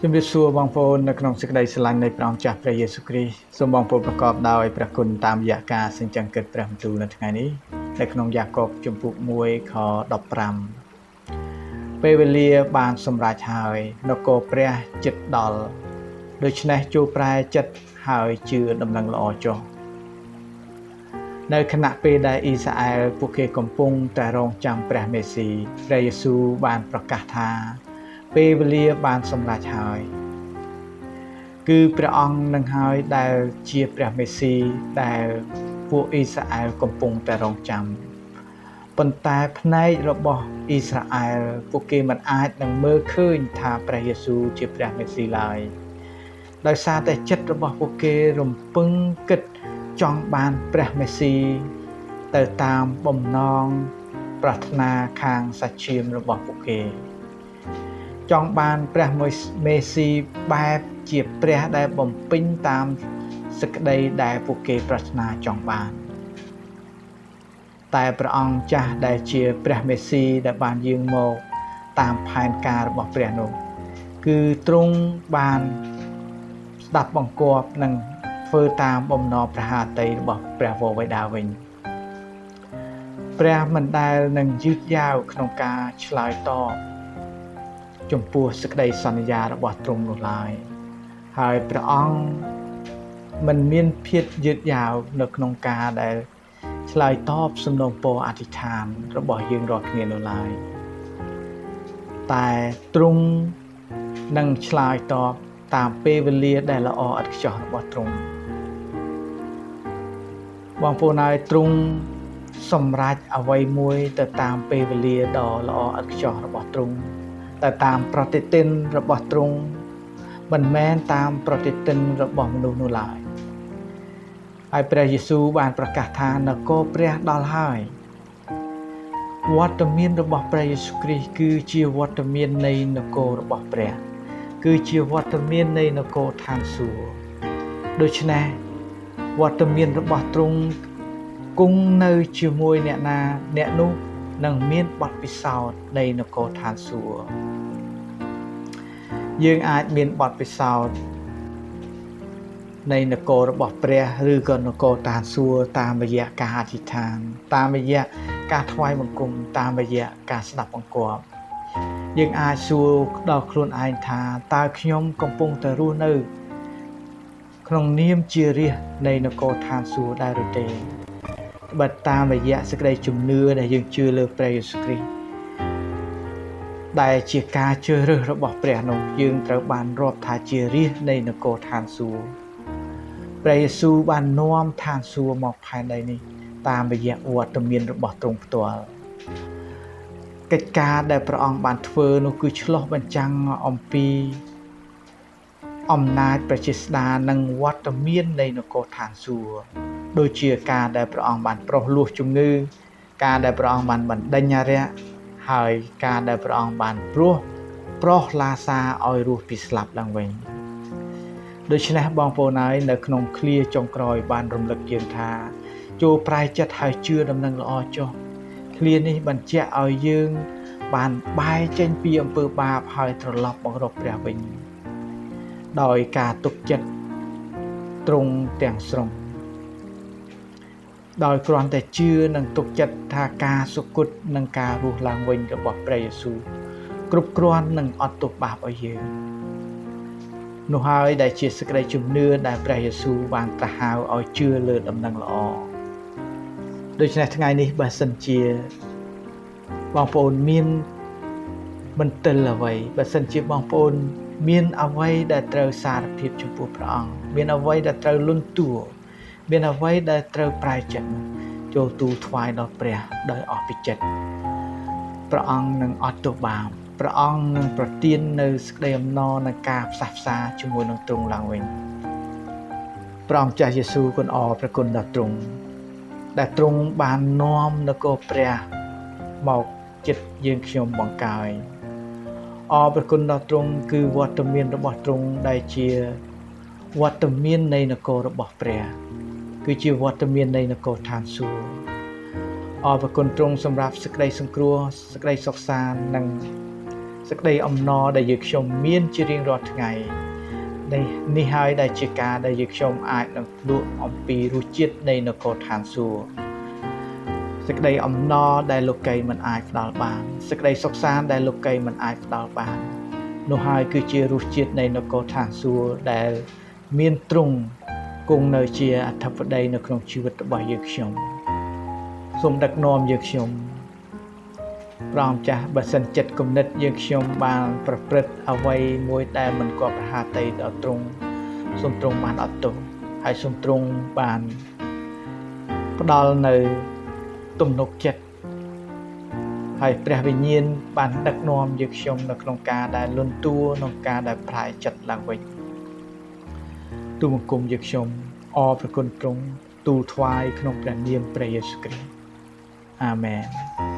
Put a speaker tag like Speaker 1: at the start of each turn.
Speaker 1: ជំរាបសួរបងប្អូននៅក្នុងសេចក្តីស្រឡាញ់នៃព្រះអង្គចាស់ព្រះយេស៊ូវគ្រីស្ទសូមបងប្អូនប្រកបដោយព្រះគុណតាមរយៈការសេចក្តីគិតព្រះបន្ទូលនៅថ្ងៃនេះនៅក្នុងយ៉ាកុបជំពូក1ខ15ពេលវេលាបានសម្រេចហើយនគរព្រះជិតដល់ដូច្នេះជួបប្រែចិត្តហើយជឿដំណឹងល្អចុះនៅខណៈពេលដែលអ៊ីស្រាអែលពួកគេកំពុងតែរងចាំព្រះមេស៊ីព្រះយេស៊ូវបានប្រកាសថាពេលវេលាបានសម្រេចហើយគឺព្រះអង្គនឹងហើយដែលជាព្រះមេស៊ីដែលពួកអ៊ីស្រាអែលកំពុងតែរងចាំប៉ុន្តែភ្នែករបស់អ៊ីស្រាអែលពួកគេមិនអាចនឹងមើលឃើញថាព្រះយេស៊ូវជាព្រះមេស៊ីឡើយដោយសារតែចិត្តរបស់ពួកគេរំពឹងគិតចង់បានព្រះមេស៊ីទៅតាមបំណងប្រាថ្នាខាងសាច់ឈាមរបស់ពួកគេចង់បានព្រះមេស៊ីបែបជាព្រះដែលបំពេញតាមសេចក្តីដែលពួកគេប្រាថ្នាចង់បានតែព្រះអង្គចាស់ដែលជាព្រះមេស៊ីដែលបានយាងមកតាមផែនការរបស់ព្រះនោះគឺទ្រង់បានស្ដាប់បង្គាប់និងធ្វើតាមបំណងព្រះហឫទ័យរបស់ព្រះវរបិតាវិញព្រះមិនដែលនឹងយឺតយ៉ាវក្នុងការឆ្លើយតបចំពោះសេចក្តីសន្យារបស់ទ្រង់នោះឡើយហើយព្រះអង្គមិនមានភាពយឺតយ៉ាវនៅក្នុងការដែលឆ្លើយតបសំណូមពរអធិដ្ឋានរបស់យើងរាល់គ្នានោះឡើយតែទ្រង់នឹងឆ្លើយតបតាមពេលវេលាដែលល្អឥតខ្ចោះរបស់ទ្រង់បងប្អូនហើយទ្រង់សម្រេចអ្វីមួយទៅតាមពេលវេលាដ៏ល្អឥតខ្ចោះរបស់ទ្រង់តែតាមប្រតិទិនរបស់ទ្រង់មិនមែនតាមប្រតិទិនរបស់មនុស្សនោះឡើយហើយព្រះយេស៊ូវបានប្រកាសថានគរព្រះដល់ហើយវត្តមានរបស់ព្រះយេស៊ូវគ្រីស្ទគឺជាវត្តមាននៃនគររបស់ព្រះគឺជាវត្តមាននៃនគរឋានសួគ៌ដូច្នេះវត្តមានរបស់ទ្រង់គង់នៅជាមួយអ្នកណាអ្នកនោះនឹងមានបទពិសោធន៍នៃនគរឋានសួគ៌យើងអាចមានបទពិសោធន៍នៃនគររបស់ព្រះឬក៏នគរឋានសួគ៌តាមរយៈការអធិដ្ឋានតាមរយៈការថ្វាយបង្គំតាមរយៈការស្ដាប់បង្គាប់យើងអាចសួរដល់ខ្លួនឯងថាតើខ្ញុំកំពុងតែរស់នៅក្នុងនាមជារាស្ត្រនៃនគរឋានសួគ៌ដែរឬទេបើតាមរយៈសេចក្តីជំនឿដែលយើងជឿលើព្រះយេស៊ូវគ្រីស្ទដែលជាការជ្រើសរើសរបស់ព្រះនោះយើងត្រូវបានរាប់ថាជារាស្ត្រនៃនគរឋានសួគ៌ព្រះយេស៊ូវបាននាំឋានសួគ៌មកផែនដីនេះតាមរយៈវត្តមានរបស់ទ្រង់ផ្ទាល់កិច្ចការដែលព្រះអង្គបានធ្វើនោះគឺឆ្លុះបញ្ចាំងអំពីអំណាចព្រះជាស្ដានិងវត្តមាននៃនគរឋានសួគ៌ដូចជាការដែលព្រះអង្គបានប្រោសលោះជំងឺការដែលព្រះអង្គបានបណ្ដេញអារក្សហើយការដែលព្រះអង្គបានប្រោសឡាសាឲ្យរស់ពីស្លាប់ឡើងវិញដូច្នេះបងប្អូនហើយនៅក្នុងឃ្លាចុងក្រោយបានរំលឹកយើងថាចូលប្រែចិត្តហើយជឿដំណឹងល្អចុះឃ្លានេះបញ្ជាក់ឲ្យយើងបានបែរចេញពីអំពើបាបហើយត្រឡប់មករកព្រះវិញដោយការទុកចិត្តទ្រង់ទាំងស្រុងដោយគ្រាន់តែជឿនិងទុកចិត្តថាការសុគតនិងការរស់ឡើងវិញរបស់ព្រះយេស៊ូវគ្រប់គ្រាន់នឹងអត់ទោសបាបឲ្យយើងនោះហើយដែលជាសេចក្តីជំនឿដែលព្រះយេស៊ូវបានត្រាស់ហៅឲ្យជឿលើដំណឹងល្អដូច្នេះថ្ងៃនេះបើសិនជាបងប្អូនមានមន្ទិលអ្វីបើសិនជាបងប្អូនមានអ្វីដែលត្រូវសារភាពចំពោះព្រះអង្គមានអ្វីដែលត្រូវលន់តួមានអ្វីដែលត្រូវប្រែចិត្តចូលទូលថ្វាយដល់ព្រះដោយអស់ពីចិត្តព្រះអង្គនឹងអត់ទោសបាបព្រះអង្គនឹងប្រទាននៅសេចក្តីអំណរនិងការផ្សះផ្សាជាមួយនឹងទ្រង់ឡើងវិញព្រះអង្គចាស់យេស៊ូវគុណអរព្រះគុណដល់ទ្រង់ដែលទ្រង់បាននាំនគរព្រះមកចិត្តយើងខ្ញុំបង្កើយអរព្រះគុណដល់ទ្រង់គឺវត្តមានរបស់ទ្រង់ដែលជាវត្តមាននៃនគររបស់ព្រះគឺជាវត្តមាននៃនគរឋានសួគ៌អរព្រគុណទ្រង់សម្រាប់សេចក្តីសង្គ្រោះសេចក្តីសុខសាន្តនិង សេចក្តីអំណរដែលយើងខ្ញុំមានជារៀងរាល់ថ្ងៃនេះហើយដែលជាការដែលយើងខ្ញុំអាចនឹងភ្លក់អំពីរសជាតិនៃនគរឋានសួគ៌សេចក្តីអំណរដែលលោកីមិនអាចផ្ដល់បានសេចក្តីសុខសាន្តដែលលោកីមិនអាចផ្ដល់បាននោះហើយគឺជារសជាតិនៃនគរឋានសួគ៌ដែលមានទ្រង់គង់នៅជាអធិបតីនៅក្នុងជីវិតរបស់យើងខ្ញុំសូមដឹកនាំយើងខ្ញុំព្រះម្ចាស់បើសិនចិត្តគំនិតយើងខ្ញុំបានប្រព្រឹត្តអ្វីមួយដែលមិនគួរប្រហាតីដល់ទ្រង់សូមទ្រង់បានអត់ទោសហើយសូមទ្រង់បានផ្ដល់នៅទំនុកចិត្តហើយព្រះវិញ្ញាណបានដឹកនាំយើងខ្ញុំនៅក្នុងការដែលលន់តួក្នុងការដែលប្រែចិត្តឡើងវិញទូលបង្គំយើងខ្ញុំអរព្រគុណទ្រង់ទូលថ្វាយក្នុងព្រះនាមព្រះយេស៊ូវគ្រីស្ទអាមែន